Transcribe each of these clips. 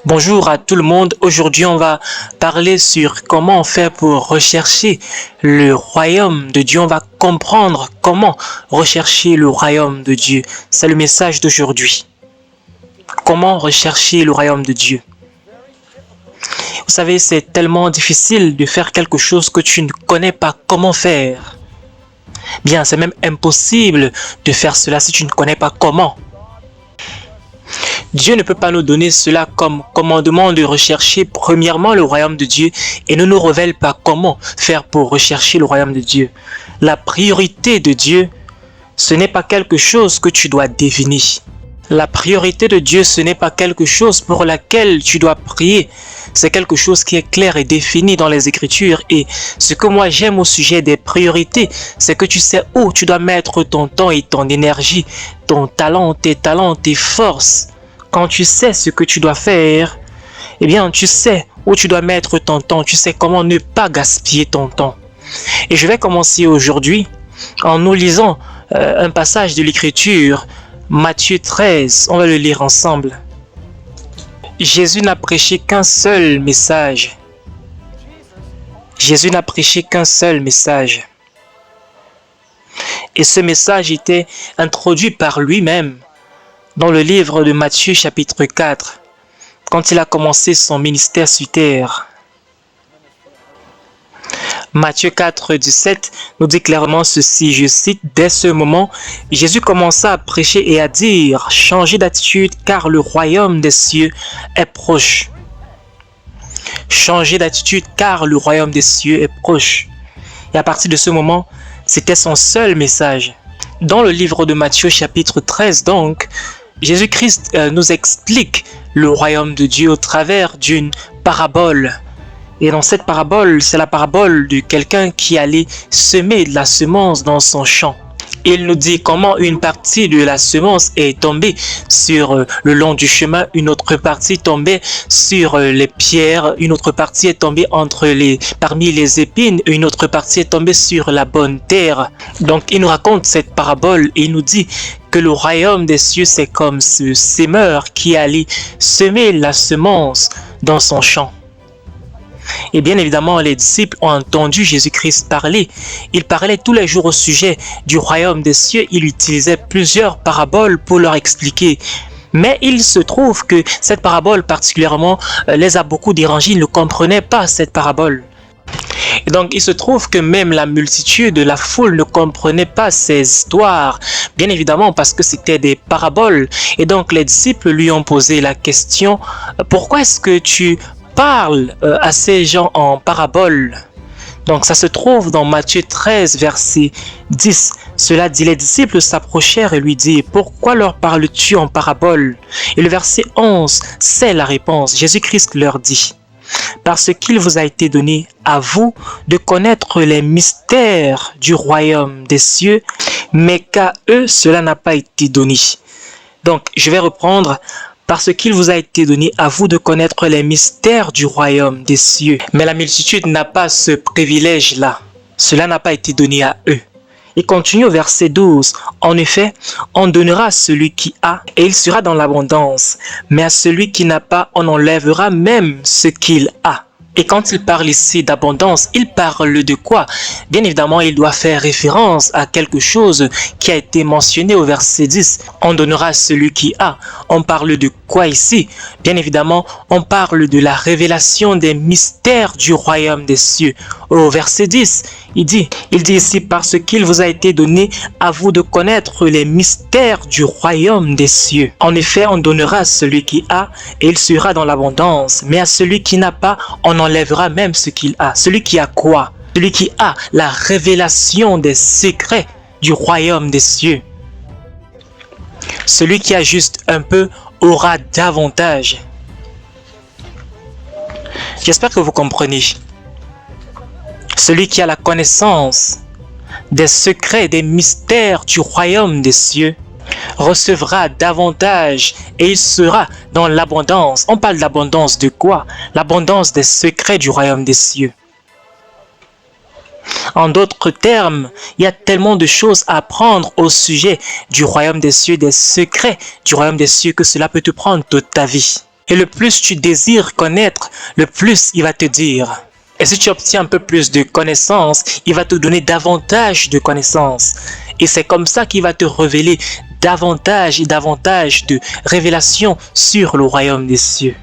Bonjour à tout le monde. Aujourd'hui, on va parler sur comment on fait pour rechercher le royaume de Dieu. On va comprendre comment rechercher le royaume de Dieu. C'est le message d'aujourd'hui. Comment rechercher le royaume de Dieu. Vous savez, c'est tellement difficile de faire quelque chose que tu ne connais pas comment faire. Bien, c'est même impossible de faire cela si tu ne connais pas comment. Dieu ne peut pas nous donner cela comme commandement de rechercher premièrement le royaume de Dieu et ne nous révèle pas comment faire pour rechercher le royaume de Dieu. La priorité de Dieu, ce n'est pas quelque chose que tu dois deviner. La priorité de Dieu, ce n'est pas quelque chose pour laquelle tu dois prier. C'est quelque chose qui est clair et défini dans les Écritures. Et ce que moi j'aime au sujet des priorités, c'est que tu sais où tu dois mettre ton temps et ton énergie, ton talent, tes forces. Quand tu sais ce que tu dois faire, eh bien, tu sais où tu dois mettre ton temps. Tu sais comment ne pas gaspiller ton temps. Et je vais commencer aujourd'hui en nous lisant un passage de l'Écriture, Matthieu 13. On va le lire ensemble. Jésus n'a prêché qu'un seul message. Jésus n'a prêché qu'un seul message. Et ce message était introduit par lui-même dans le livre de Matthieu chapitre 4, quand il a commencé son ministère sur terre. Matthieu 4, 17 nous dit clairement ceci, je cite, « Dès ce moment, Jésus commença à prêcher et à dire, changez d'attitude car le royaume des cieux est proche. » Changez d'attitude car le royaume des cieux est proche. Et à partir de ce moment, c'était son seul message. Dans le livre de Matthieu chapitre 13 donc, Jésus-Christ nous explique le royaume de Dieu au travers d'une parabole. Et dans cette parabole, c'est la parabole de quelqu'un qui allait semer de la semence dans son champ. Il nous dit comment une partie de la semence est tombée sur le long du chemin, une autre partie tombée sur les pierres, une autre partie est tombée parmi les épines, une autre partie est tombée sur la bonne terre. Donc il nous raconte cette parabole et il nous dit que le royaume des cieux c'est comme ce semeur qui allait semer la semence dans son champ. Et bien évidemment, les disciples ont entendu Jésus-Christ parler. Il parlait tous les jours au sujet du royaume des cieux. Il utilisait plusieurs paraboles pour leur expliquer. Mais il se trouve que cette parabole particulièrement les a beaucoup dérangés. Ils ne comprenaient pas cette parabole. Et donc, il se trouve que même la multitude de la foule ne comprenait pas ces histoires, bien évidemment parce que c'était des paraboles. Et donc, les disciples lui ont posé la question, pourquoi est-ce que tu parles à ces gens en parabole? Donc, ça se trouve dans Matthieu 13, verset 10. Cela dit, les disciples s'approchèrent et lui dirent, pourquoi leur parles-tu en parabole? Et le verset 11, c'est la réponse. Jésus-Christ leur dit, parce qu'il vous a été donné à vous de connaître les mystères du royaume des cieux, mais qu'à eux cela n'a pas été donné. Donc, je vais reprendre. Parce qu'il vous a été donné à vous de connaître les mystères du royaume des cieux. Mais la multitude n'a pas ce privilège-là. Cela n'a pas été donné à eux. Il continue au verset 12. En effet, on donnera à celui qui a, et il sera dans l'abondance. Mais à celui qui n'a pas, on enlèvera même ce qu'il a. Et quand il parle ici d'abondance, il parle de quoi? Bien évidemment, il doit faire référence à quelque chose qui a été mentionné au verset 10. On donnera à celui qui a. On parle de quoi ici? Bien évidemment, on parle de la révélation des mystères du royaume des cieux. Au verset 10, il dit ici, parce qu'il vous a été donné à vous de connaître les mystères du royaume des cieux. En effet, on donnera à celui qui a, et il sera dans l'abondance. Mais à celui qui n'a pas, on enlèvera même ce qu'il a. Celui qui a quoi? Celui qui a la révélation des secrets du royaume des cieux. Celui qui a juste un peu aura davantage. J'espère que vous comprenez. Celui qui a la connaissance des secrets, des mystères du royaume des cieux recevra davantage et il sera dans l'abondance. On parle d'abondance de quoi? L'abondance des secrets du royaume des cieux. En d'autres termes, il y a tellement de choses à apprendre au sujet du royaume des cieux, des secrets du royaume des cieux, que cela peut te prendre toute ta vie. Et le plus tu désires connaître, le plus il va te dire. Et si tu obtiens un peu plus de connaissances, il va te donner davantage de connaissances. Et c'est comme ça qu'il va te révéler davantage et davantage de révélations sur le royaume des cieux.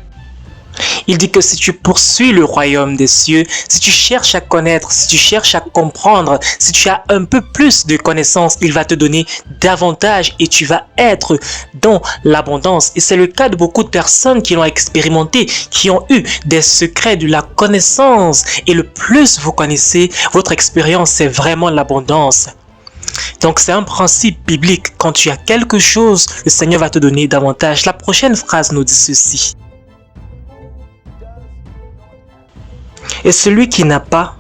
Il dit que si tu poursuis le royaume des cieux, si tu cherches à connaître, si tu cherches à comprendre, si tu as un peu plus de connaissances, il va te donner davantage et tu vas être dans l'abondance. Et c'est le cas de beaucoup de personnes qui l'ont expérimenté, qui ont eu des secrets de la connaissance. Et le plus vous connaissez, votre expérience, c'est vraiment l'abondance. Donc c'est un principe biblique. Quand tu as quelque chose, le Seigneur va te donner davantage. La prochaine phrase nous dit ceci. Et celui qui n'a pas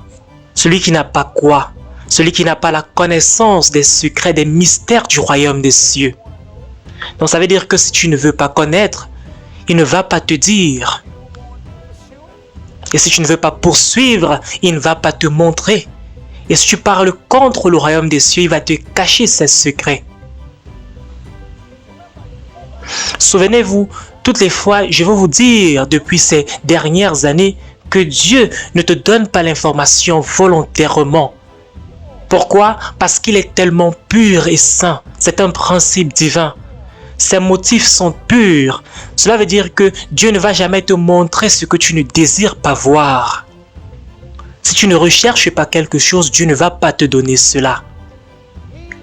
quoi? Celui qui n'a pas la connaissance des secrets, des mystères du royaume des cieux. Donc ça veut dire que si tu ne veux pas connaître, il ne va pas te dire. Et si tu ne veux pas poursuivre, il ne va pas te montrer. Et si tu parles contre le royaume des cieux, il va te cacher ses secrets. Souvenez-vous, toutes les fois, je veux vous dire depuis ces dernières années, que Dieu ne te donne pas l'information volontairement. Pourquoi? Parce qu'il est tellement pur et saint. C'est un principe divin. Ses motifs sont purs. Cela veut dire que Dieu ne va jamais te montrer ce que tu ne désires pas voir. Si tu ne recherches pas quelque chose, Dieu ne va pas te donner cela.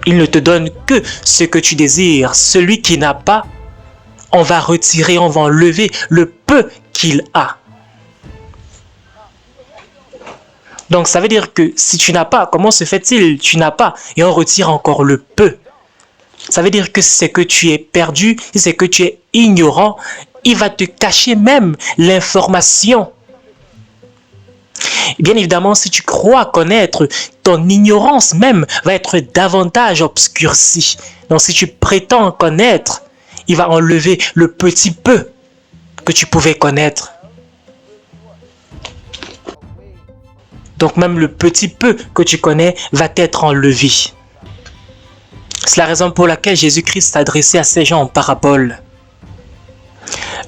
Il ne te donne que ce que tu désires. Celui qui n'a pas, on va retirer, on va enlever le peu qu'il a. Donc ça veut dire que si tu n'as pas, comment se fait-il? Tu n'as pas et on retire encore le peu. Ça veut dire que si c'est que tu es perdu, si c'est que tu es ignorant, il va te cacher même l'information. Bien évidemment, si tu crois connaître, ton ignorance même va être davantage obscurcie. Donc si tu prétends connaître, il va enlever le petit peu que tu pouvais connaître. Donc même le petit peu que tu connais va être enlevé. C'est la raison pour laquelle Jésus-Christ s'adressait à ces gens en parabole.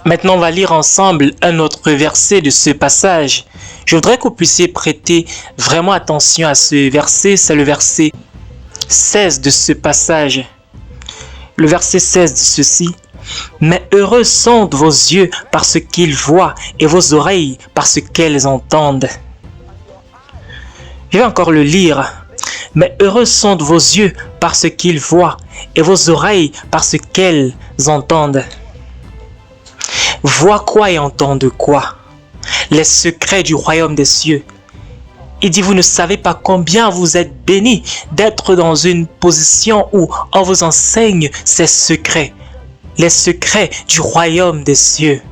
Maintenant, on va lire ensemble un autre verset de ce passage. Je voudrais que vous puissiez prêter vraiment attention à ce verset. C'est le verset 16 de ce passage. Le verset 16 dit ceci. « Mais heureux sont vos yeux parce qu'ils voient et vos oreilles parce qu'elles entendent. » Je vais encore le lire. « Mais heureux sont vos yeux parce qu'ils voient et vos oreilles parce qu'elles entendent. » Voient quoi et entendent quoi? Les secrets du royaume des cieux. Il dit, vous ne savez pas combien vous êtes bénis d'être dans une position où on vous enseigne ces secrets. Les secrets du royaume des cieux.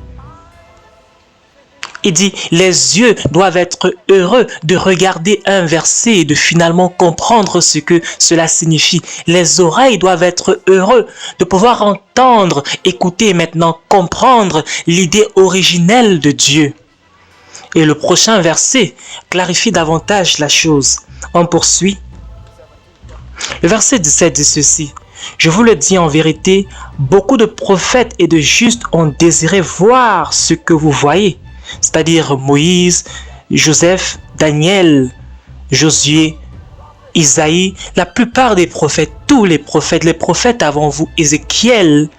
Il dit, les yeux doivent être heureux de regarder un verset et de finalement comprendre ce que cela signifie. Les oreilles doivent être heureux de pouvoir entendre, écouter et maintenant comprendre l'idée originelle de Dieu. Et le prochain verset clarifie davantage la chose. On poursuit. Le verset 17 dit ceci. Je vous le dis en vérité, beaucoup de prophètes et de justes ont désiré voir ce que vous voyez. C'est-à-dire Moïse, Joseph, Daniel, Josué, Isaïe, la plupart des prophètes, tous les prophètes avant vous, Ézéchiel,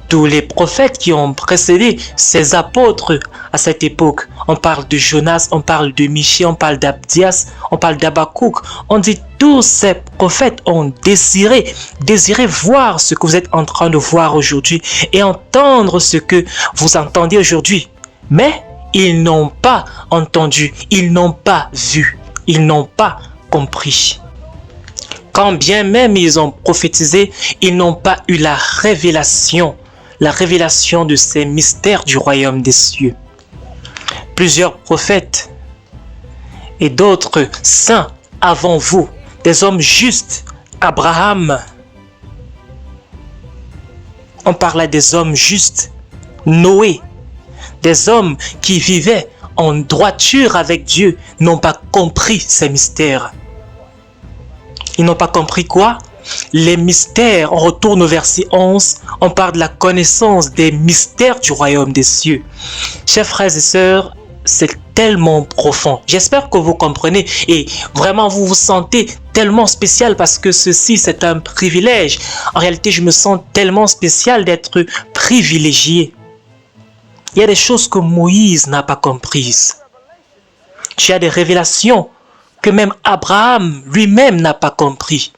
tous les prophètes qui ont précédé ces apôtres à cette époque. On parle de Jonas, on parle de Michée, on parle d'Abdias, on parle d'Abakouk. On dit tous ces prophètes ont désiré voir ce que vous êtes en train de voir aujourd'hui et entendre ce que vous entendez aujourd'hui. Mais ils n'ont pas entendu, ils n'ont pas vu, ils n'ont pas compris. Quand bien même ils ont prophétisé, ils n'ont pas eu la révélation de ces mystères du royaume des cieux. Plusieurs prophètes et d'autres saints avant vous, des hommes justes, Abraham, on parlait des hommes justes, Noé, des hommes qui vivaient en droiture avec Dieu, n'ont pas compris ces mystères. Ils n'ont pas compris quoi? les mystères, on retourne au verset 11, on parle de la connaissance des mystères du royaume des cieux. Chers frères et sœurs, c'est tellement profond. J'espère que vous comprenez et vraiment vous vous sentez tellement spécial parce que ceci c'est un privilège. En réalité, je me sens tellement spécial d'être privilégié. Il y a des choses que Moïse n'a pas comprises. Il y a des révélations que même Abraham lui-même n'a pas compris.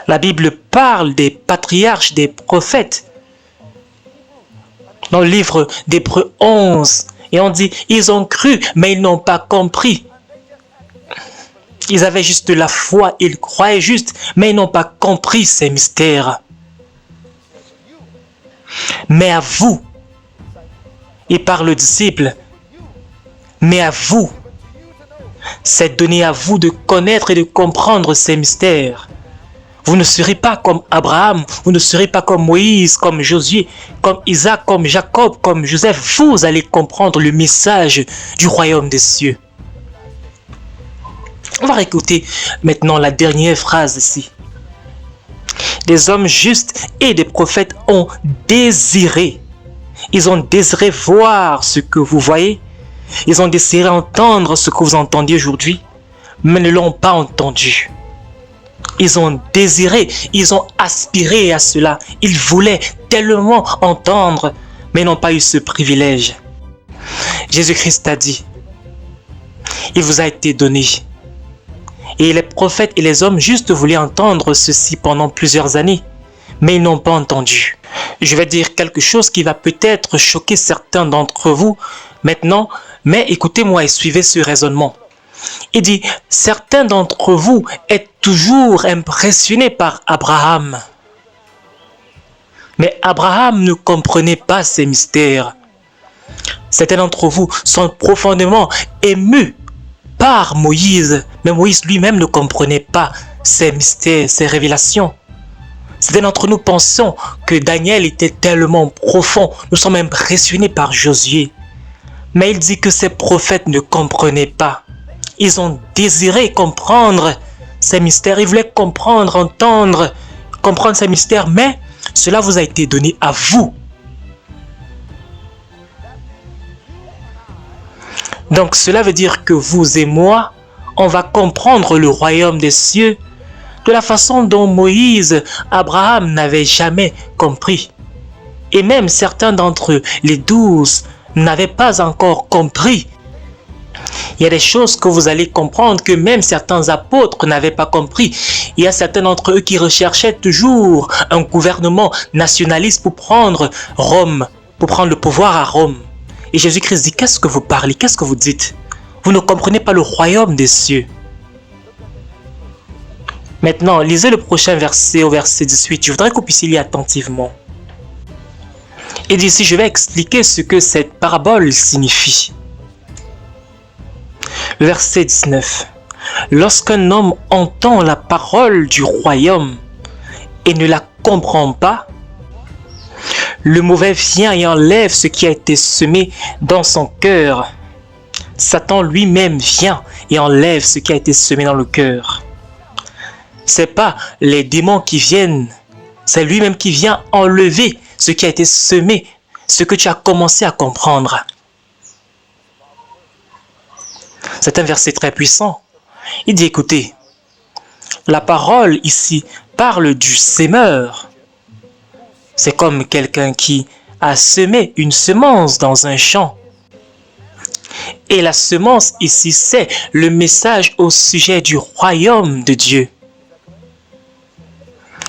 La Bible parle des patriarches, des prophètes. Dans le livre d'Hébreux 11, et on dit, ils ont cru, mais ils n'ont pas compris. Ils avaient juste de la foi, ils croyaient juste, mais ils n'ont pas compris ces mystères. Mais à vous, il parle aux disciples, mais à vous, c'est donné à vous de connaître et de comprendre ces mystères. Vous ne serez pas comme Abraham, vous ne serez pas comme Moïse, comme Josué, comme Isaac, comme Jacob, comme Joseph. Vous allez comprendre le message du royaume des cieux. On va réécouter maintenant la dernière phrase ici. Des hommes justes et des prophètes ont désiré. Ils ont désiré voir ce que vous voyez. Ils ont désiré entendre ce que vous entendez aujourd'hui, mais ne l'ont pas entendu. Ils ont désiré, ils ont aspiré à cela. Ils voulaient tellement entendre, mais n'ont pas eu ce privilège. Jésus-Christ a dit, il vous a été donné. Et les prophètes et les hommes justes voulaient entendre ceci pendant plusieurs années, mais ils n'ont pas entendu. Je vais dire quelque chose qui va peut-être choquer certains d'entre vous maintenant, mais écoutez-moi et suivez ce raisonnement. Il dit, certains d'entre vous êtes toujours impressionnés par Abraham. Mais Abraham ne comprenait pas ces mystères. Certains d'entre vous sont profondément émus par Moïse, mais Moïse lui-même ne comprenait pas ces mystères, ces révélations. Certains d'entre nous pensons que Daniel était tellement profond. Nous sommes impressionnés par Josué. Mais il dit que ces prophètes ne comprenaient pas. Ils ont désiré comprendre ces mystères. Ils voulaient comprendre, entendre, comprendre ces mystères. Mais cela vous a été donné à vous. Donc cela veut dire que vous et moi, on va comprendre le royaume des cieux de la façon dont Moïse, Abraham n'avaient jamais compris. Et même certains d'entre eux, les 12, n'avaient pas encore compris. Il y a des choses que vous allez comprendre que même certains apôtres n'avaient pas compris. Il y a certains d'entre eux qui recherchaient toujours un gouvernement nationaliste pour prendre Rome, pour prendre le pouvoir à Rome. Et Jésus-Christ dit, qu'est-ce que vous parlez? Qu'est-ce que vous dites? Vous ne comprenez pas le royaume des cieux. Maintenant, lisez le prochain verset au verset 18. Je voudrais que vous puissiez lire attentivement. Et d'ici, je vais expliquer ce que cette parabole signifie. Le verset 19. Lorsqu'un homme entend la parole du royaume et ne la comprend pas, le mauvais vient et enlève ce qui a été semé dans son cœur. Satan lui-même vient et enlève ce qui a été semé dans le cœur. C'est pas les démons qui viennent, c'est lui-même qui vient enlever ce qui a été semé, ce que tu as commencé à comprendre. C'est un verset très puissant. Il dit, écoutez, la parole ici parle du sémeur. C'est comme quelqu'un qui a semé une semence dans un champ. Et la semence ici, c'est le message au sujet du royaume de Dieu.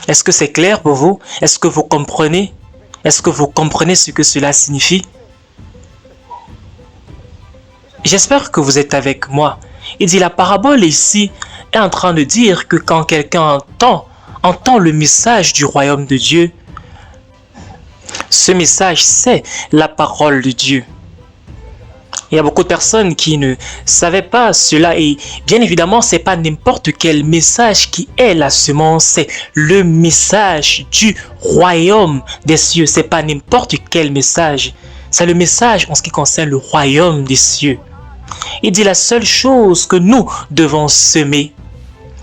Est-ce que c'est clair pour vous? Est-ce que vous comprenez? Est-ce que vous comprenez ce que cela signifie? J'espère que vous êtes avec moi. Il dit la parabole ici est en train de dire que quand quelqu'un entend le message du royaume de Dieu, ce message c'est la parole de Dieu. Il y a beaucoup de personnes qui ne savaient pas cela et bien évidemment, c'est pas n'importe quel message qui est la semence, c'est le message du royaume des cieux. C'est pas n'importe quel message, c'est le message en ce qui concerne le royaume des cieux. Il dit la seule chose que nous devons semer,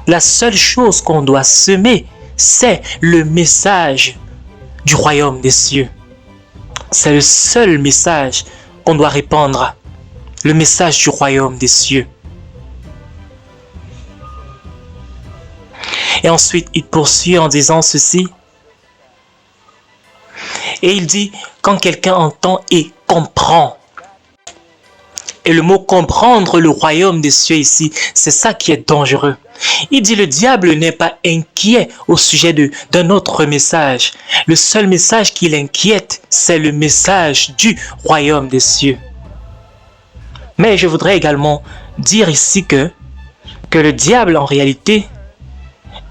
La seule chose qu'on doit semer, c'est le message du royaume des cieux. C'est le seul message qu'on doit répandre. Le message du royaume des cieux. Et ensuite, il poursuit en disant ceci. Et il dit, quand quelqu'un entend et comprend. Et le mot comprendre le royaume des cieux ici, c'est ça qui est dangereux. Il dit, le diable n'est pas inquiet au sujet d'un autre message. Le seul message qui l'inquiète, c'est le message du royaume des cieux. Mais je voudrais également dire ici que le diable en réalité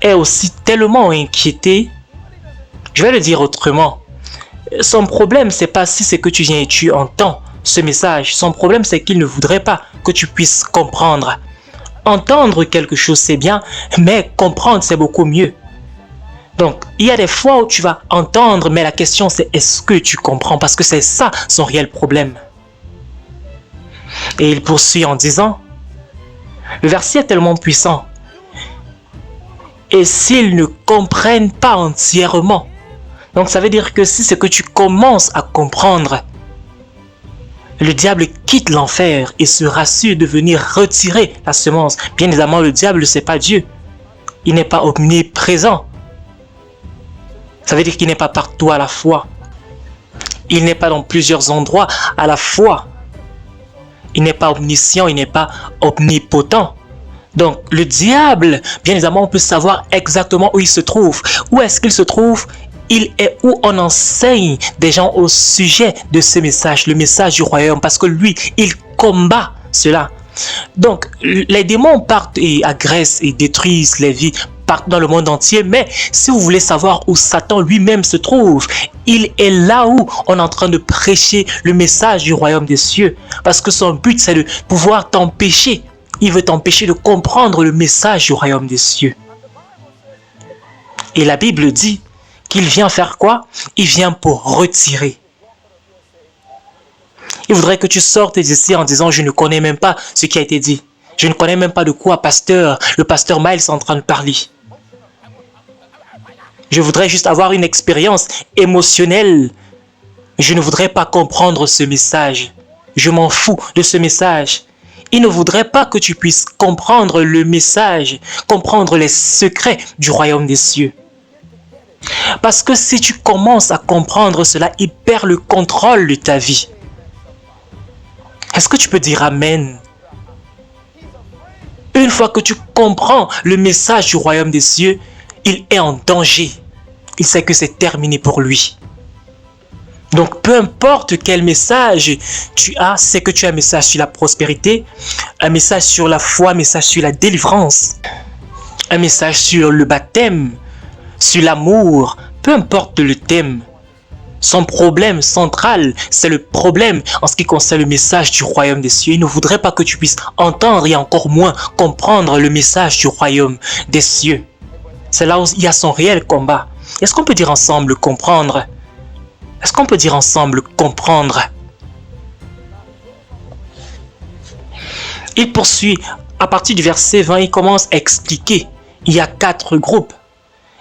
est aussi tellement inquiété. Je vais le dire autrement. Son problème, c'est pas si c'est que tu viens et tu entends ce message. Son problème, c'est qu'il ne voudrait pas que tu puisses comprendre. Entendre quelque chose, c'est bien, mais comprendre, c'est beaucoup mieux. Donc, il y a des fois où tu vas entendre, mais la question, c'est est-ce que tu comprends? Parce que c'est ça son réel problème. Et il poursuit en disant, le verset est tellement puissant. Et s'ils ne comprennent pas entièrement, donc ça veut dire que si c'est que tu commences à comprendre, le diable quitte l'enfer et se rassure de venir retirer la semence. Bien évidemment, le diable, c'est pas Dieu. Il n'est pas omniprésent. Ça veut dire qu'il n'est pas partout à la fois. Il n'est pas dans plusieurs endroits à la fois. Il n'est pas omniscient, il n'est pas omnipotent. Donc, le diable, bien évidemment, on peut savoir exactement où il se trouve. Où est-ce qu'il se trouve? Il est où on enseigne des gens au sujet de ce message, le message du royaume, parce que lui, il combat cela. Donc, les démons partent et agressent et détruisent les vies partout dans le monde entier, mais si vous voulez savoir où Satan lui-même se trouve, il est là où on est en train de prêcher le message du royaume des cieux, parce que son but, c'est de pouvoir t'empêcher. Il veut t'empêcher de comprendre le message du royaume des cieux. Et la Bible dit qu'il vient faire quoi? Il vient pour retirer. Il voudrait que tu sortes d'ici en disant, je ne connais même pas ce qui a été dit. Je ne connais même pas de quoi le pasteur Miles est en train de parler. Je voudrais juste avoir une expérience émotionnelle. Je ne voudrais pas comprendre ce message. Je m'en fous de ce message. Il ne voudrait pas que tu puisses comprendre le message, comprendre les secrets du royaume des cieux. Parce que si tu commences à comprendre cela, il perd le contrôle de ta vie. Est-ce que tu peux dire Amen? Une fois que tu comprends le message du royaume des cieux, il est en danger. Il sait que c'est terminé pour lui. Donc, peu importe quel message tu as, c'est que tu as un message sur la prospérité, un message sur la foi, un message sur la délivrance, un message sur le baptême, sur l'amour, peu importe le thème. Son problème central, c'est le problème en ce qui concerne le message du royaume des cieux. Il ne voudrait pas que tu puisses entendre et encore moins comprendre le message du royaume des cieux. C'est là où il y a son réel combat. Est-ce qu'on peut dire ensemble comprendre? Est-ce qu'on peut dire ensemble comprendre? Il poursuit, à partir du verset 20, il commence à expliquer. Il y a 4 groupes.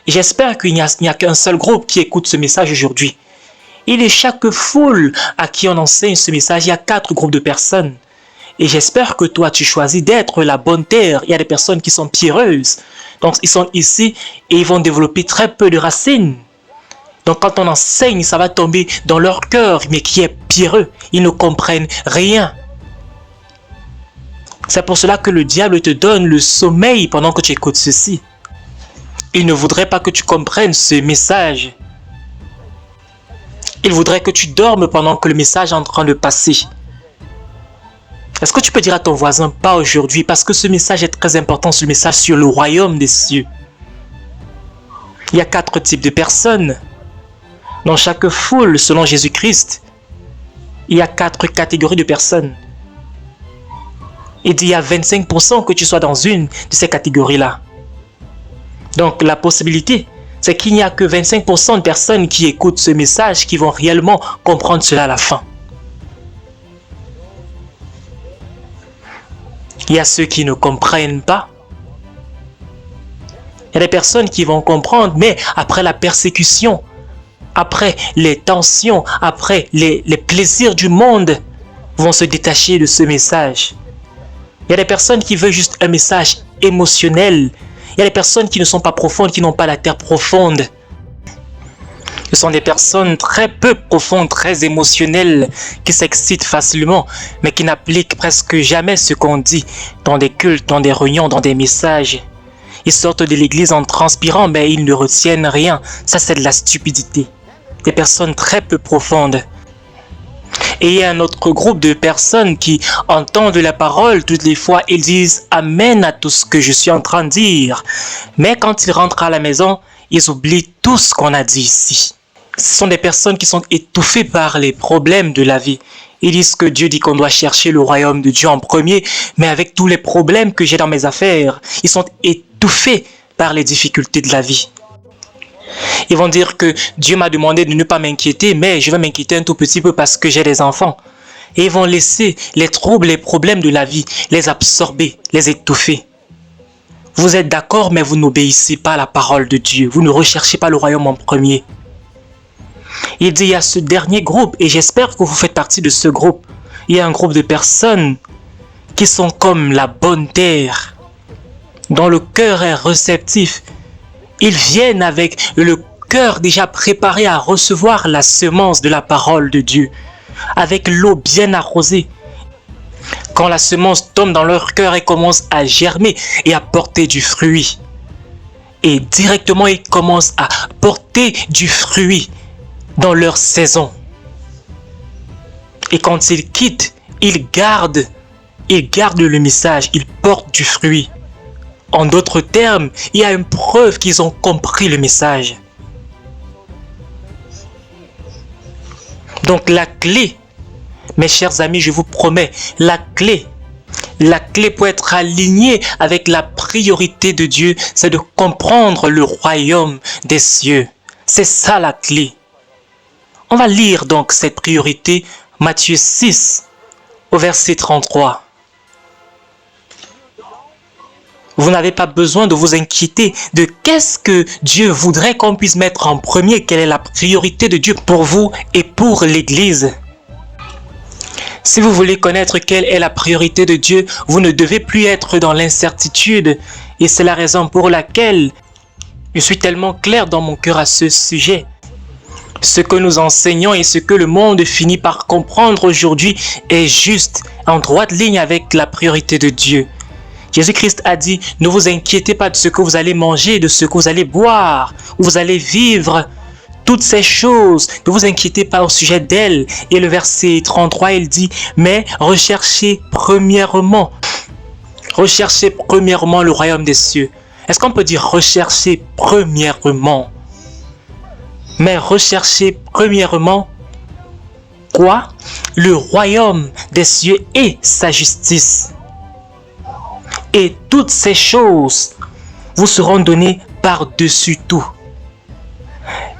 J'espère qu'il n'y a qu'un seul groupe qui écoute ce message aujourd'hui. Il est chaque foule à qui on enseigne ce message. Il y a 4 groupes de personnes. Et j'espère que toi, tu choisis d'être la bonne terre. Il y a des personnes qui sont pierreuses. Donc, ils sont ici et ils vont développer très peu de racines. Donc, quand on enseigne, ça va tomber dans leur cœur, mais qui est pierreux. Ils ne comprennent rien. C'est pour cela que le diable te donne le sommeil pendant que tu écoutes ceci. Il ne voudrait pas que tu comprennes ce message. Il voudrait que tu dormes pendant que le message est en train de passer. Est-ce que tu peux dire à ton voisin, pas aujourd'hui, parce que ce message est très important, ce message sur le royaume des cieux. Il y a 4 types de personnes. Dans chaque foule, selon Jésus-Christ, il y a 4 catégories de personnes. Il dit il y a 25% que tu sois dans une de ces catégories-là. Donc la possibilité, c'est qu'il n'y a que 25% de personnes qui écoutent ce message qui vont réellement comprendre cela à la fin. Il y a ceux qui ne comprennent pas. Il y a des personnes qui vont comprendre, mais après la persécution, après les tensions, après les plaisirs du monde, vont se détacher de ce message. Il y a des personnes qui veulent juste un message émotionnel. Il y a des personnes qui ne sont pas profondes, qui n'ont pas la terre profonde. Ce sont des personnes très peu profondes, très émotionnelles, qui s'excitent facilement, mais qui n'appliquent presque jamais ce qu'on dit dans des cultes, dans des réunions, dans des messages. Ils sortent de l'église en transpirant, mais ils ne retiennent rien. Ça, c'est de la stupidité. Des personnes très peu profondes. Et il y a un autre groupe de personnes qui entendent la parole toutes les fois. Ils disent Amen à tout ce que je suis en train de dire. Mais quand ils rentrent à la maison, ils oublient tout ce qu'on a dit ici. Ce sont des personnes qui sont étouffées par les problèmes de la vie. Ils disent que Dieu dit qu'on doit chercher le royaume de Dieu en premier, mais avec tous les problèmes que j'ai dans mes affaires, ils sont étouffés par les difficultés de la vie. Ils vont dire que Dieu m'a demandé de ne pas m'inquiéter, mais je vais m'inquiéter un tout petit peu parce que j'ai des enfants. Et ils vont laisser les troubles, les problèmes de la vie, les absorber, les étouffer. Vous êtes d'accord, mais vous n'obéissez pas à la parole de Dieu. Vous ne recherchez pas le royaume en premier. Il dit, il y a ce dernier groupe, et j'espère que vous faites partie de ce groupe. Il y a un groupe de personnes qui sont comme la bonne terre, dont le cœur est réceptif. Ils viennent avec le cœur déjà préparé à recevoir la semence de la parole de Dieu, avec l'eau bien arrosée. Quand la semence tombe dans leur cœur et commence à germer et à porter du fruit. Et directement, ils commencent à porter du fruit dans leur saison. Et quand ils quittent, ils gardent le message, ils portent du fruit. En d'autres termes, il y a une preuve qu'ils ont compris le message. Donc la clé, mes chers amis, je vous promets, la clé pour être aligné avec la priorité de Dieu, c'est de comprendre le royaume des cieux. C'est ça la clé. On va lire donc cette priorité, Matthieu 6, au verset 33. Vous n'avez pas besoin de vous inquiéter de qu'est-ce que Dieu voudrait qu'on puisse mettre en premier, quelle est la priorité de Dieu pour vous et pour l'Église. Si vous voulez connaître quelle est la priorité de Dieu, vous ne devez plus être dans l'incertitude. Et c'est la raison pour laquelle je suis tellement clair dans mon cœur à ce sujet. Ce que nous enseignons et ce que le monde finit par comprendre aujourd'hui est juste, en droite ligne avec la priorité de Dieu. Jésus-Christ a dit, ne vous inquiétez pas de ce que vous allez manger, de ce que vous allez boire, où vous allez vivre. Toutes ces choses, ne vous inquiétez pas au sujet d'elles. Et le verset 33, il dit, mais recherchez premièrement le royaume des cieux. Est-ce qu'on peut dire rechercher premièrement? Mais recherchez premièrement quoi? Le royaume des cieux et sa justice. Et toutes ces choses vous seront données par-dessus tout.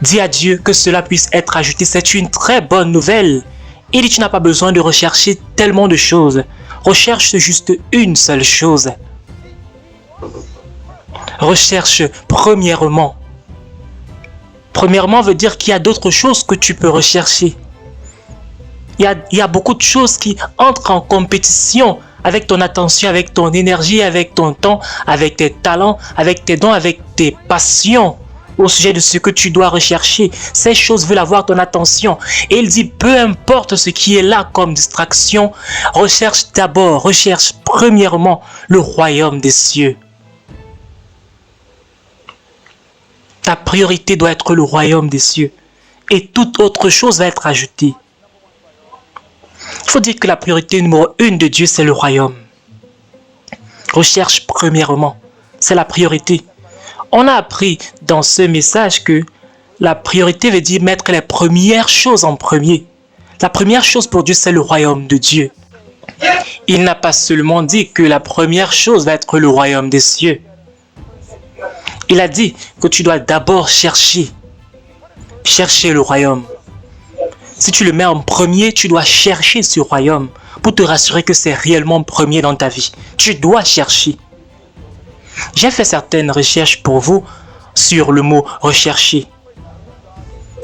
Dis à Dieu que cela puisse être ajouté. C'est une très bonne nouvelle. Il dit, tu n'as pas besoin de rechercher tellement de choses. Recherche juste une seule chose. Recherche premièrement. Premièrement veut dire qu'il y a d'autres choses que tu peux rechercher. Il y a beaucoup de choses qui entrent en compétition avec ton attention, avec ton énergie, avec ton temps, avec tes talents, avec tes dons, avec tes passions au sujet de ce que tu dois rechercher. Ces choses veulent avoir ton attention. Et il dit, peu importe ce qui est là comme distraction, recherche premièrement le royaume des cieux. Ta priorité doit être le royaume des cieux. Et toute autre chose va être ajoutée. Il faut dire que la priorité numéro 1 de Dieu, c'est le royaume. Recherche premièrement. C'est la priorité. On a appris dans ce message que la priorité veut dire mettre les premières choses en premier. La première chose pour Dieu, c'est le royaume de Dieu. Il n'a pas seulement dit que la première chose va être le royaume des cieux. Il a dit que tu dois d'abord chercher le royaume. Si tu le mets en premier, tu dois chercher ce royaume pour te rassurer que c'est réellement premier dans ta vie. Tu dois chercher. J'ai fait certaines recherches pour vous sur le mot rechercher.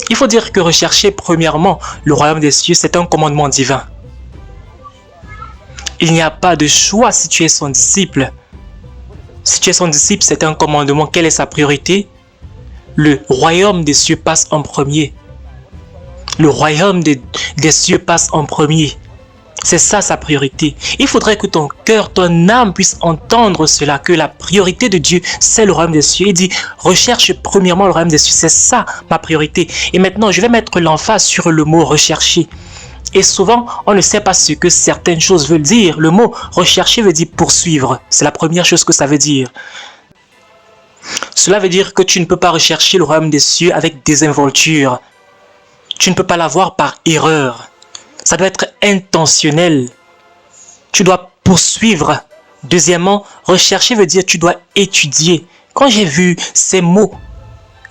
Il faut dire que rechercher, premièrement, le royaume des cieux, c'est un commandement divin. Il n'y a pas de choix si tu es son disciple. Si tu es son disciple, c'est un commandement. Quelle est sa priorité? Le royaume des cieux passe en premier. Le royaume des cieux passe en premier. C'est ça sa priorité. Il faudrait que ton cœur, ton âme puisse entendre cela, que la priorité de Dieu, c'est le royaume des cieux. Il dit, recherche premièrement le royaume des cieux. C'est ça ma priorité. Et maintenant, je vais mettre l'emphase sur le mot rechercher. Et souvent, on ne sait pas ce que certaines choses veulent dire. Le mot rechercher veut dire poursuivre. C'est la première chose que ça veut dire. Cela veut dire que tu ne peux pas rechercher le royaume des cieux avec désinvolture. Tu ne peux pas l'avoir par erreur. Ça doit être intentionnel. Tu dois poursuivre. Deuxièmement, rechercher veut dire tu dois étudier. Quand j'ai vu ces mots,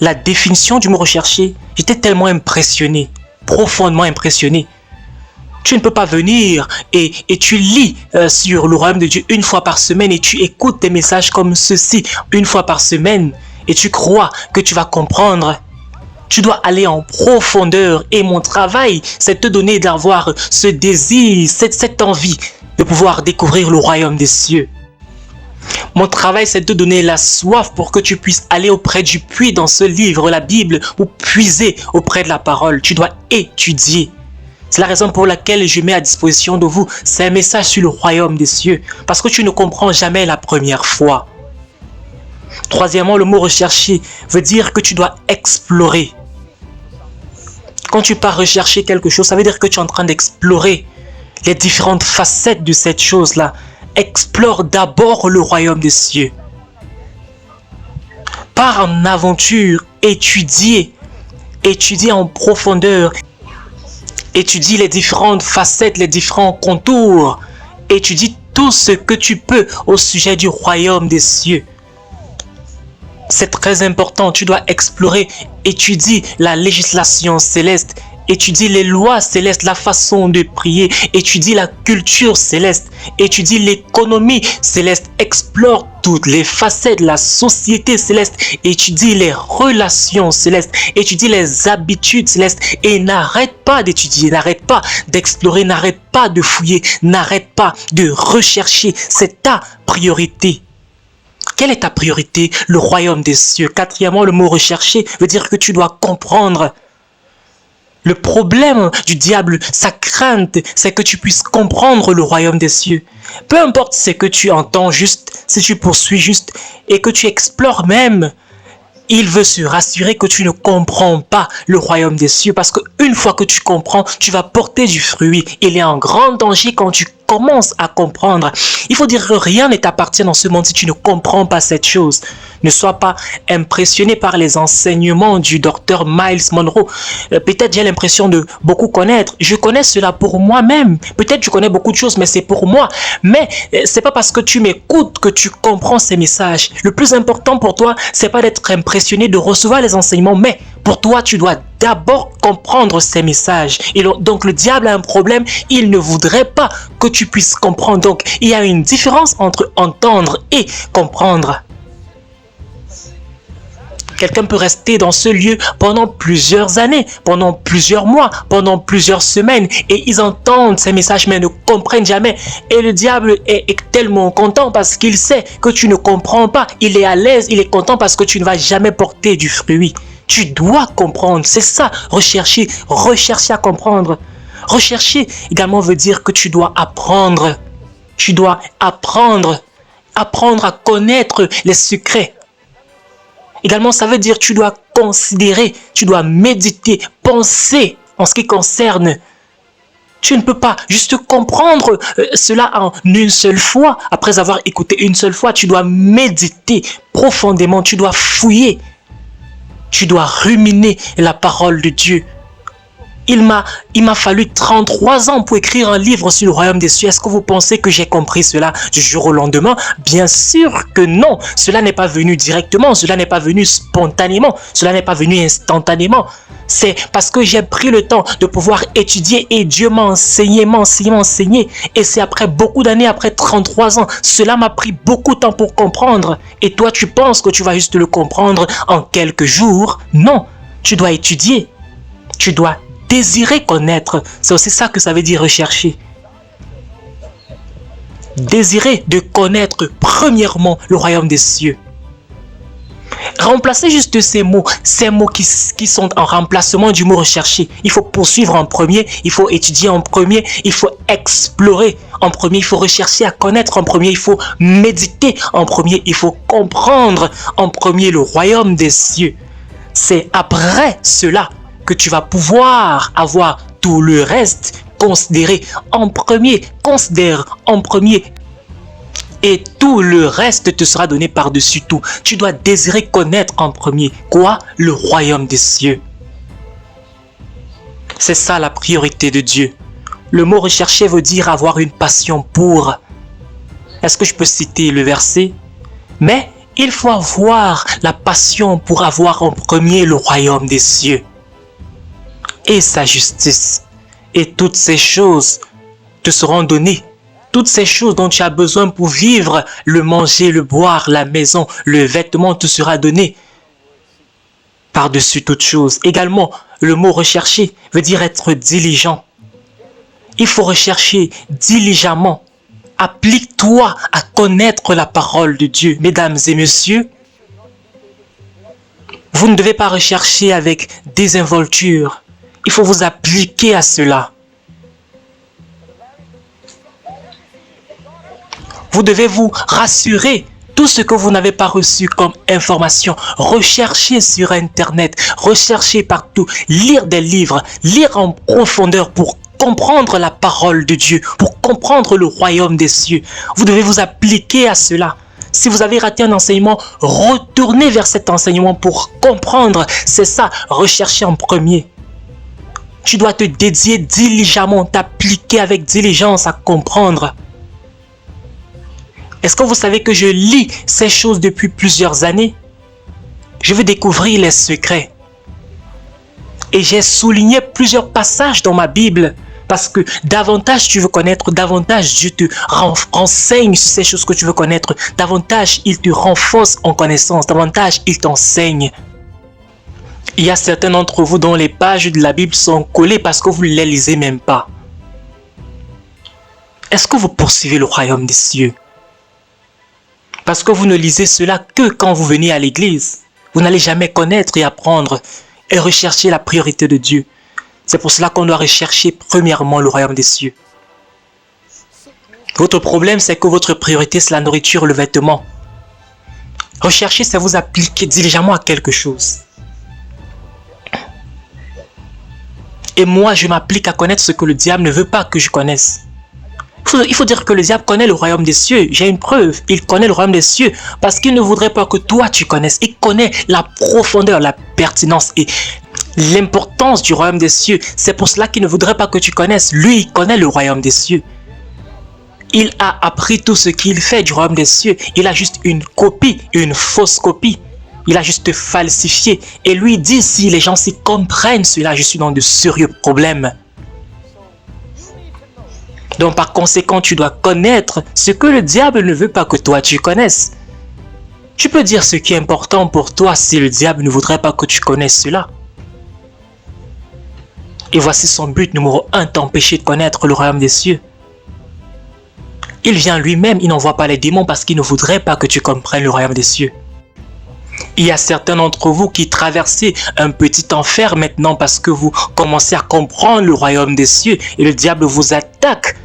la définition du mot rechercher, j'étais tellement impressionné, profondément impressionné. Tu ne peux pas venir et tu lis sur le royaume de Dieu une fois par semaine et tu écoutes des messages comme ceci une fois par semaine et tu crois que tu vas comprendre. Tu dois aller en profondeur et mon travail, c'est te donner d'avoir ce désir, cette envie de pouvoir découvrir le royaume des cieux. Mon travail, c'est de te donner la soif pour que tu puisses aller auprès du puits dans ce livre, la Bible, ou puiser auprès de la parole. Tu dois étudier. C'est la raison pour laquelle je mets à disposition de vous, c'est un message sur le royaume des cieux, parce que tu ne comprends jamais la première fois. Troisièmement, le mot rechercher veut dire que tu dois explorer. Quand tu pars rechercher quelque chose, ça veut dire que tu es en train d'explorer les différentes facettes de cette chose-là. Explore d'abord le royaume des cieux. Pars en aventure, étudie en profondeur. Étudie les différentes facettes, les différents contours. Étudie tout ce que tu peux au sujet du royaume des cieux. C'est très important, tu dois explorer, étudier la législation céleste, étudier les lois célestes, la façon de prier, étudier la culture céleste, étudier l'économie céleste, explore toutes les facettes de la société céleste, étudie les relations célestes, étudie les habitudes célestes et n'arrête pas d'étudier, n'arrête pas d'explorer, n'arrête pas de fouiller, n'arrête pas de rechercher, c'est ta priorité. Quelle est ta priorité? Le royaume des cieux. Quatrièmement, le mot rechercher veut dire que tu dois comprendre. Le problème du diable, sa crainte, c'est que tu puisses comprendre le royaume des cieux. Peu importe ce que tu entends juste, si tu poursuis juste et que tu explores même, il veut se rassurer que tu ne comprends pas le royaume des cieux parce qu'une fois que tu comprends, tu vas porter du fruit. Il est en grand danger quand tu commences à comprendre. Il faut dire que rien ne t'appartient dans ce monde si tu ne comprends pas cette chose. Ne sois pas impressionné par les enseignements du docteur Miles Monroe. Peut-être j'ai l'impression de beaucoup connaître. Je connais cela pour moi-même. Peut-être je connais beaucoup de choses, mais c'est pour moi. Mais c'est pas parce que tu m'écoutes que tu comprends ces messages. Le plus important pour toi, c'est pas d'être impressionné de recevoir les enseignements, mais pour toi, tu dois d'abord comprendre ces messages. Et donc le diable a un problème, il ne voudrait pas que tu puisses comprendre. Donc il y a une différence entre entendre et comprendre. Quelqu'un peut rester dans ce lieu pendant plusieurs années, pendant plusieurs mois, pendant plusieurs semaines et ils entendent ces messages mais ne comprennent jamais. Et le diable est tellement content parce qu'il sait que tu ne comprends pas. Il est à l'aise, il est content parce que tu ne vas jamais porter du fruit. Tu dois comprendre, c'est ça, rechercher à comprendre. Rechercher également veut dire que tu dois apprendre. Tu dois apprendre à connaître les secrets. Également, ça veut dire que tu dois considérer, tu dois méditer, penser en ce qui concerne. Tu ne peux pas juste comprendre cela en une seule fois. Après avoir écouté une seule fois, tu dois méditer profondément, tu dois fouiller. Tu dois ruminer la parole de Dieu. Il m'a fallu 33 ans pour écrire un livre sur le royaume des cieux. Est-ce que vous pensez que j'ai compris cela du jour au lendemain? Bien sûr que non. Cela n'est pas venu directement. Cela n'est pas venu spontanément. Cela n'est pas venu instantanément. C'est parce que j'ai pris le temps de pouvoir étudier et Dieu m'a enseigné. Et c'est après beaucoup d'années, après 33 ans, cela m'a pris beaucoup de temps pour comprendre. Et toi, tu penses que tu vas juste le comprendre en quelques jours? Non, tu dois étudier. Tu dois désirer connaître. C'est aussi ça que ça veut dire rechercher. Désirer de connaître premièrement le royaume des cieux. Remplacez juste ces mots qui sont en remplacement du mot rechercher. Il faut poursuivre en premier, il faut étudier en premier, il faut explorer en premier, il faut rechercher à connaître en premier, il faut méditer en premier, il faut comprendre en premier le royaume des cieux. C'est après cela que tu vas pouvoir avoir tout le reste considéré en premier. Considère en premier. Et tout le reste te sera donné par-dessus tout. Tu dois désirer connaître en premier. Quoi? Le royaume des cieux. C'est ça la priorité de Dieu. Le mot rechercher veut dire avoir une passion pour. Est-ce que je peux citer le verset? Mais il faut avoir la passion pour avoir en premier le royaume des cieux et sa justice. Et toutes ces choses te seront données. Toutes ces choses dont tu as besoin pour vivre, le manger, le boire, la maison, le vêtement te sera donné. Par-dessus toute chose. Également, le mot rechercher veut dire être diligent. Il faut rechercher diligemment. Applique-toi à connaître la parole de Dieu. Mesdames et messieurs, vous ne devez pas rechercher avec désinvolture. Il faut vous appliquer à cela. Vous devez vous rassurer. Tout ce que vous n'avez pas reçu comme information, recherchez sur Internet, recherchez partout, lire des livres, lire en profondeur pour comprendre la parole de Dieu, pour comprendre le royaume des cieux. Vous devez vous appliquer à cela. Si vous avez raté un enseignement, retournez vers cet enseignement pour comprendre. C'est ça, rechercher en premier. Tu dois te dédier diligemment, t'appliquer avec diligence à comprendre. Est-ce que vous savez que je lis ces choses depuis plusieurs années? Je veux découvrir les secrets. Et j'ai souligné plusieurs passages dans ma Bible. Parce que davantage tu veux connaître, davantage Dieu te renseigne sur ces choses que tu veux connaître. Davantage il te renforce en connaissance. Davantage il t'enseigne. Il y a certains d'entre vous dont les pages de la Bible sont collées parce que vous ne les lisez même pas. Est-ce que vous poursuivez le royaume des cieux? Parce que vous ne lisez cela que quand vous venez à l'église. Vous n'allez jamais connaître et apprendre et rechercher la priorité de Dieu. C'est pour cela qu'on doit rechercher premièrement le royaume des cieux. Votre problème, c'est que votre priorité, c'est la nourriture, le vêtement. Rechercher, c'est vous appliquer diligemment à quelque chose. Et moi, je m'applique à connaître ce que le diable ne veut pas que je connaisse. Il faut dire que le diable connaît le royaume des cieux. J'ai une preuve. Il connaît le royaume des cieux parce qu'il ne voudrait pas que toi tu connaisses. Il connaît la profondeur, la pertinence et l'importance du royaume des cieux. C'est pour cela qu'il ne voudrait pas que tu connaisses. Lui, il connaît le royaume des cieux. Il a appris tout ce qu'il fait du royaume des cieux. Il a juste une copie, une fausse copie. Il a juste falsifié. Et lui dit, si les gens s'y comprennent cela, je suis dans de sérieux problèmes. Donc par conséquent, tu dois connaître ce que le diable ne veut pas que toi tu connaisses. Tu peux dire ce qui est important pour toi si le diable ne voudrait pas que tu connaisses cela. Et voici son but numéro 1, t'empêcher de connaître le royaume des cieux. Il vient lui-même, il n'envoie pas les démons parce qu'il ne voudrait pas que tu comprennes le royaume des cieux. Il y a certains d'entre vous qui traversez un petit enfer maintenant parce que vous commencez à comprendre le royaume des cieux et le diable vous attaque.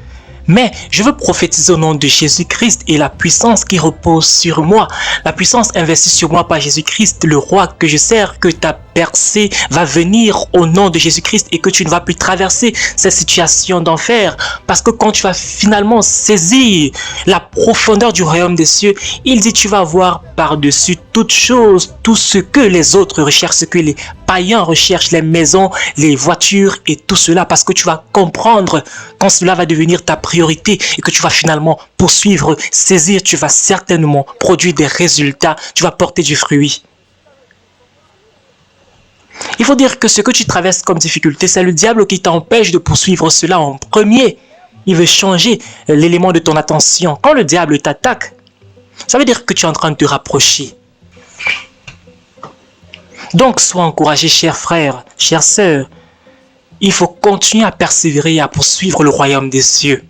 Mais je veux prophétiser au nom de Jésus-Christ et la puissance qui repose sur moi, la puissance investie sur moi par Jésus-Christ, le roi que je sers, que ta percée va venir au nom de Jésus-Christ et que tu ne vas plus traverser cette situation d'enfer. Parce que quand tu vas finalement saisir la profondeur du royaume des cieux, il dit tu vas voir par-dessus toute chose, tout ce que les autres recherchent, ce que les païens recherchent, les maisons, les voitures et tout cela, parce que tu vas comprendre quand cela va devenir ta priorité et que tu vas finalement poursuivre, saisir, tu vas certainement produire des résultats, tu vas porter du fruit. Il faut dire que ce que tu traverses comme difficulté, c'est le diable qui t'empêche de poursuivre cela en premier. Il veut changer l'élément de ton attention. Quand le diable t'attaque, ça veut dire que tu es en train de te rapprocher. Donc, sois encouragé, chers frères, chères sœurs. Il faut continuer à persévérer et à poursuivre le royaume des cieux.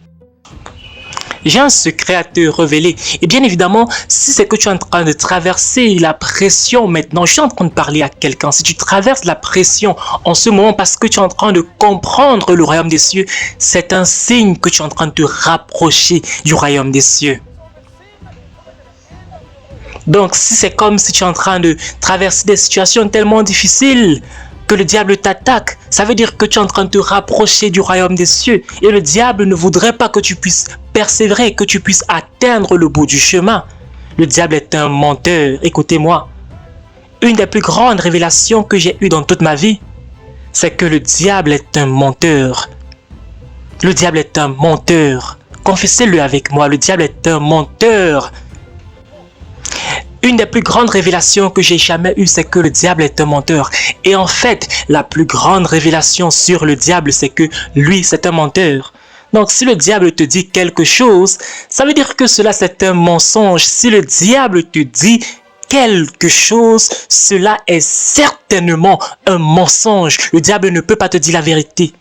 J'ai un secret à te révéler. Et bien évidemment, si c'est que tu es en train de traverser la pression maintenant, je suis en train de parler à quelqu'un. Si tu traverses la pression en ce moment parce que tu es en train de comprendre le royaume des cieux, c'est un signe que tu es en train de te rapprocher du royaume des cieux. Donc, si c'est comme si tu es en train de traverser des situations tellement difficiles que le diable t'attaque, ça veut dire que tu es en train de te rapprocher du royaume des cieux. Et le diable ne voudrait pas que tu puisses persévérer, que tu puisses atteindre le bout du chemin. Le diable est un menteur. Écoutez-moi. Une des plus grandes révélations que j'ai eues dans toute ma vie, c'est que le diable est un menteur. Le diable est un menteur. Confessez-le avec moi, le diable est un menteur. Une des plus grandes révélations que j'ai jamais eues, c'est que le diable est un menteur. Et en fait, la plus grande révélation sur le diable, c'est que lui, c'est un menteur. Donc, si le diable te dit quelque chose, ça veut dire que cela, c'est un mensonge. Si le diable te dit quelque chose, cela est certainement un mensonge. Le diable ne peut pas te dire la vérité.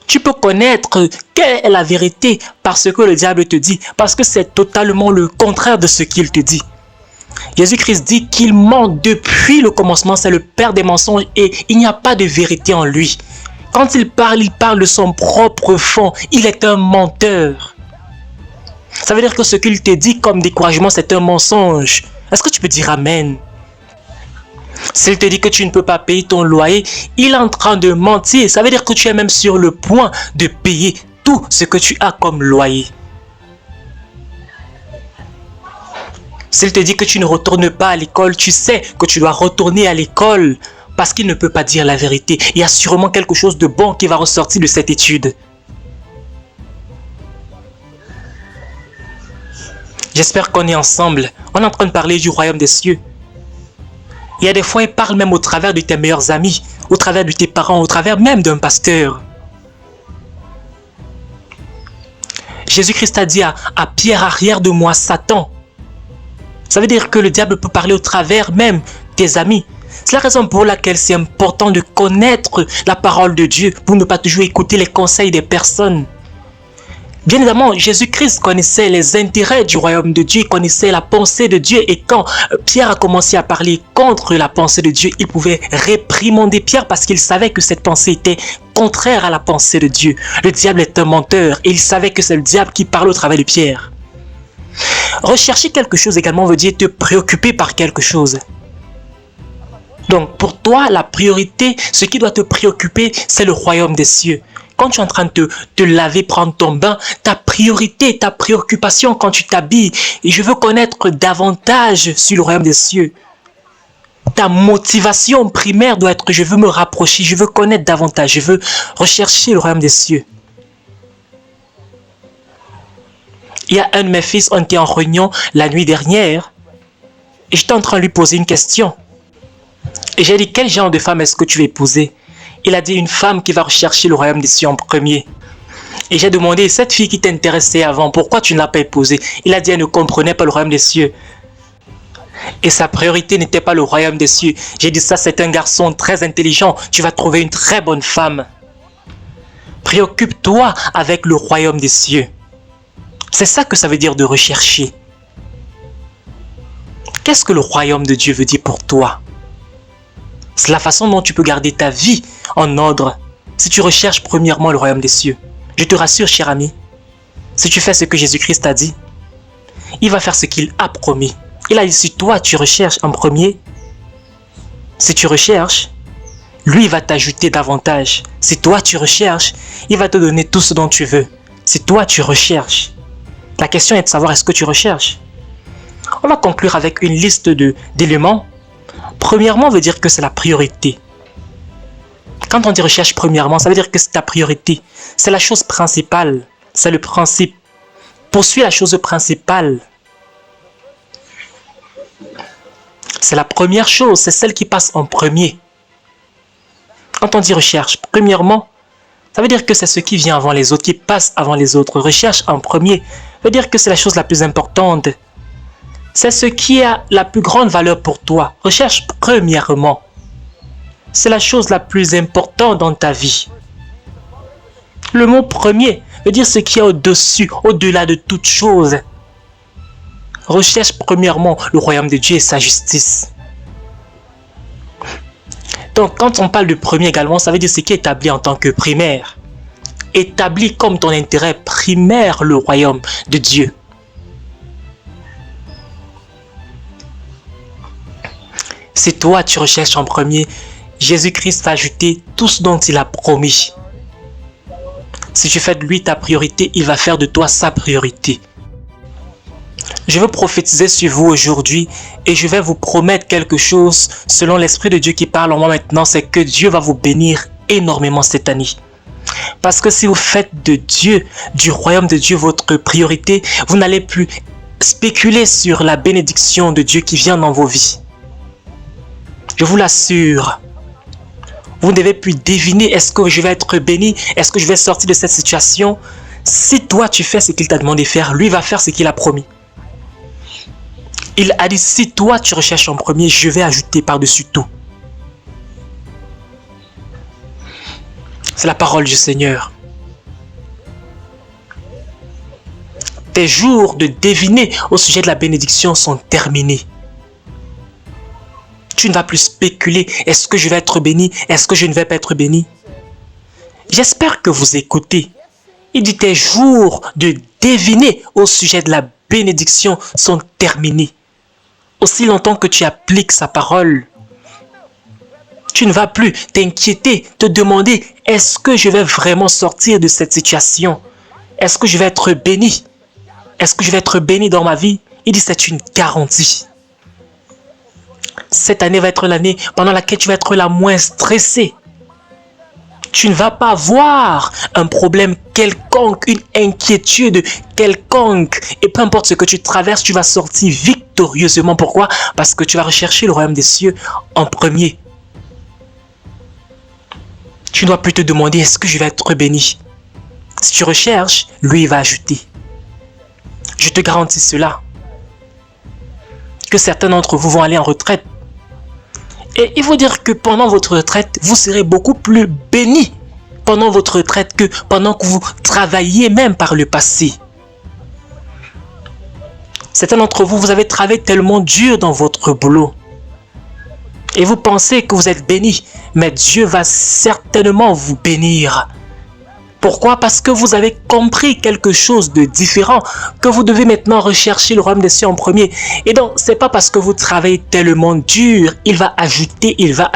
Tu peux connaître quelle est la vérité parce que le diable te dit, parce que c'est totalement le contraire de ce qu'il te dit. Jésus-Christ dit qu'il ment depuis le commencement, c'est le père des mensonges et il n'y a pas de vérité en lui. Quand il parle de son propre fond, il est un menteur. Ça veut dire que ce qu'il te dit comme découragement, c'est un mensonge. Est-ce que tu peux dire amen? S'il te dit que tu ne peux pas payer ton loyer, il est en train de mentir. Ça veut dire que tu es même sur le point de payer tout ce que tu as comme loyer. S'il te dit que tu ne retournes pas à l'école, tu sais que tu dois retourner à l'école parce qu'il ne peut pas dire la vérité. Il y a sûrement quelque chose de bon qui va ressortir de cette étude. J'espère qu'on est ensemble. On est en train de parler du royaume des cieux. Il y a des fois, il parle même au travers de tes meilleurs amis, au travers de tes parents, au travers même d'un pasteur. Jésus-Christ a dit à Pierre, arrière de moi, Satan. Ça veut dire que le diable peut parler au travers même tes amis. C'est la raison pour laquelle c'est important de connaître la parole de Dieu pour ne pas toujours écouter les conseils des personnes. Bien évidemment, Jésus-Christ connaissait les intérêts du royaume de Dieu, il connaissait la pensée de Dieu et quand Pierre a commencé à parler contre la pensée de Dieu, il pouvait réprimander Pierre parce qu'il savait que cette pensée était contraire à la pensée de Dieu. Le diable est un menteur et il savait que c'est le diable qui parle au travers de Pierre. Rechercher quelque chose également veut dire te préoccuper par quelque chose. Donc pour toi, la priorité, ce qui doit te préoccuper, c'est le royaume des cieux. Quand tu es en train de te laver, prendre ton bain, ta priorité, ta préoccupation quand tu t'habilles, et je veux connaître davantage sur le royaume des cieux. Ta motivation primaire doit être, je veux me rapprocher, je veux connaître davantage, je veux rechercher le royaume des cieux. Il y a un de mes fils, on était en réunion la nuit dernière, et j'étais en train de lui poser une question. Et j'ai dit, quel genre de femme est-ce que tu veux épouser? Il a dit, une femme qui va rechercher le royaume des cieux en premier. Et j'ai demandé, cette fille qui t'intéressait avant, pourquoi tu ne l'as pas épousée? Il a dit, elle ne comprenait pas le royaume des cieux. Et sa priorité n'était pas le royaume des cieux. J'ai dit, ça c'est un garçon très intelligent, tu vas trouver une très bonne femme. Préoccupe-toi avec le royaume des cieux. C'est ça que ça veut dire de rechercher. Qu'est-ce que le royaume de Dieu veut dire pour toi? C'est la façon dont tu peux garder ta vie en ordre si tu recherches premièrement le royaume des cieux. Je te rassure, cher ami, si tu fais ce que Jésus-Christ a dit, il va faire ce qu'il a promis. Il a dit, si toi tu recherches en premier, si tu recherches, lui va t'ajouter davantage. Si toi tu recherches, il va te donner tout ce dont tu veux. Si toi tu recherches, la question est de savoir est-ce que tu recherches. On va conclure avec une liste d'éléments. Premièrement, veut dire que c'est la priorité. Quand on dit recherche premièrement, ça veut dire que c'est ta priorité. C'est la chose principale. C'est le principe. Poursuis la chose principale. C'est la première chose, c'est celle qui passe en premier. Quand on dit recherche, premièrement, ça veut dire que c'est ce qui vient avant les autres, qui passe avant les autres. Recherche en premier, ça veut dire que c'est la chose la plus importante. C'est ce qui a la plus grande valeur pour toi. Recherche premièrement. C'est la chose la plus importante dans ta vie. Le mot premier veut dire ce qui est au-dessus, au-delà de toute chose. Recherche premièrement le royaume de Dieu et sa justice. Donc, quand on parle de premier également, ça veut dire ce qui est établi en tant que primaire. Établi comme ton intérêt primaire le royaume de Dieu. Si toi tu recherches en premier, Jésus-Christ va ajouter tout ce dont il a promis. Si tu fais de lui ta priorité, il va faire de toi sa priorité. Je veux prophétiser sur vous aujourd'hui et je vais vous promettre quelque chose selon l'Esprit de Dieu qui parle en moi maintenant, c'est que Dieu va vous bénir énormément cette année. Parce que si vous faites de Dieu, du royaume de Dieu votre priorité, vous n'allez plus spéculer sur la bénédiction de Dieu qui vient dans vos vies. Je vous l'assure. Vous ne devez plus deviner, est-ce que je vais être béni? Est-ce que je vais sortir de cette situation? Si toi tu fais ce qu'il t'a demandé de faire, lui va faire ce qu'il a promis. Il a dit, si toi tu recherches en premier, je vais ajouter par-dessus tout. C'est la parole du Seigneur. Tes jours de deviner au sujet de la bénédiction sont terminés. Tu ne vas plus spéculer, est-ce que je vais être béni? Est-ce que je ne vais pas être béni? J'espère que vous écoutez. Il dit, tes jours de deviner au sujet de la bénédiction sont terminés. Aussi longtemps que tu appliques sa parole, tu ne vas plus t'inquiéter, te demander, est-ce que je vais vraiment sortir de cette situation? Est-ce que je vais être béni? Est-ce que je vais être béni dans ma vie? Il dit, c'est une garantie. Cette année va être l'année pendant laquelle tu vas être la moins stressée. Tu ne vas pas avoir un problème quelconque, une inquiétude quelconque. Et peu importe ce que tu traverses, tu vas sortir victorieusement. Pourquoi? Parce que tu vas rechercher le royaume des cieux en premier. Tu ne dois plus te demander, est-ce que je vais être béni? Si tu recherches, lui, il va ajouter. Je te garantis cela. Que certains d'entre vous vont aller en retraite. Et il faut dire que pendant votre retraite, vous serez beaucoup plus bénis pendant votre retraite que pendant que vous travailliez même par le passé. Certains d'entre vous, vous avez travaillé tellement dur dans votre boulot. Et vous pensez que vous êtes bénis, mais Dieu va certainement vous bénir. Pourquoi? Parce que vous avez compris quelque chose de différent, que vous devez maintenant rechercher le royaume des cieux en premier. Et donc, c'est pas parce que vous travaillez tellement dur, il va ajouter, il va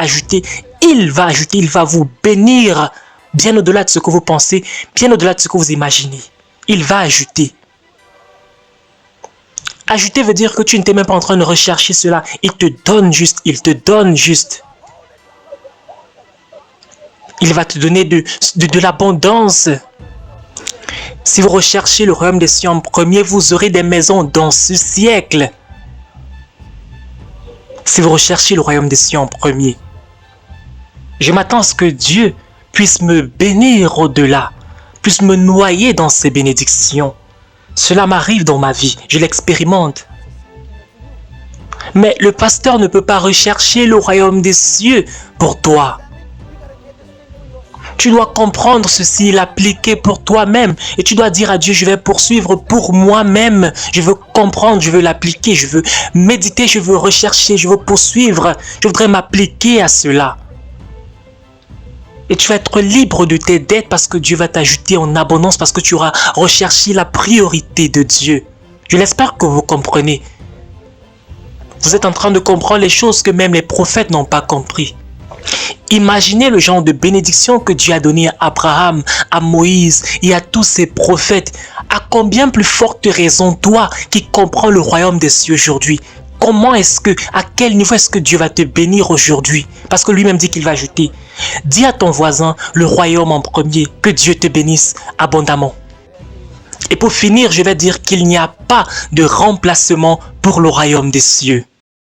vous bénir bien au-delà de ce que vous pensez, bien au-delà de ce que vous imaginez. Il va ajouter. Ajouter veut dire que tu n'es même pas en train de rechercher cela. Il te donne juste, il te donne juste. Il va te donner de l'abondance. Si vous recherchez le royaume des cieux en premier, vous aurez des maisons dans ce siècle. Si vous recherchez le royaume des cieux en premier, je m'attends à ce que Dieu puisse me bénir au-delà, puisse me noyer dans ses bénédictions. Cela m'arrive dans ma vie, je l'expérimente. Mais le pasteur ne peut pas rechercher le royaume des cieux pour toi. Tu dois comprendre ceci, l'appliquer pour toi-même. Et tu dois dire à Dieu, je vais poursuivre pour moi-même. Je veux comprendre, je veux l'appliquer, je veux méditer, je veux rechercher, je veux poursuivre. Je voudrais m'appliquer à cela. Et tu vas être libre de tes dettes parce que Dieu va t'ajouter en abondance, parce que tu auras recherché la priorité de Dieu. Je l'espère que vous comprenez. Vous êtes en train de comprendre les choses que même les prophètes n'ont pas compris. Imaginez le genre de bénédiction que Dieu a donné à Abraham, à Moïse et à tous ces prophètes. À combien plus forte raison toi qui comprends le royaume des cieux aujourd'hui? Comment est-ce que, à quel niveau est-ce que Dieu va te bénir aujourd'hui? Parce que lui-même dit qu'il va ajouter. Dis à ton voisin le royaume en premier, que Dieu te bénisse abondamment. Et pour finir, je vais dire qu'il n'y a pas de remplacement pour le royaume des cieux.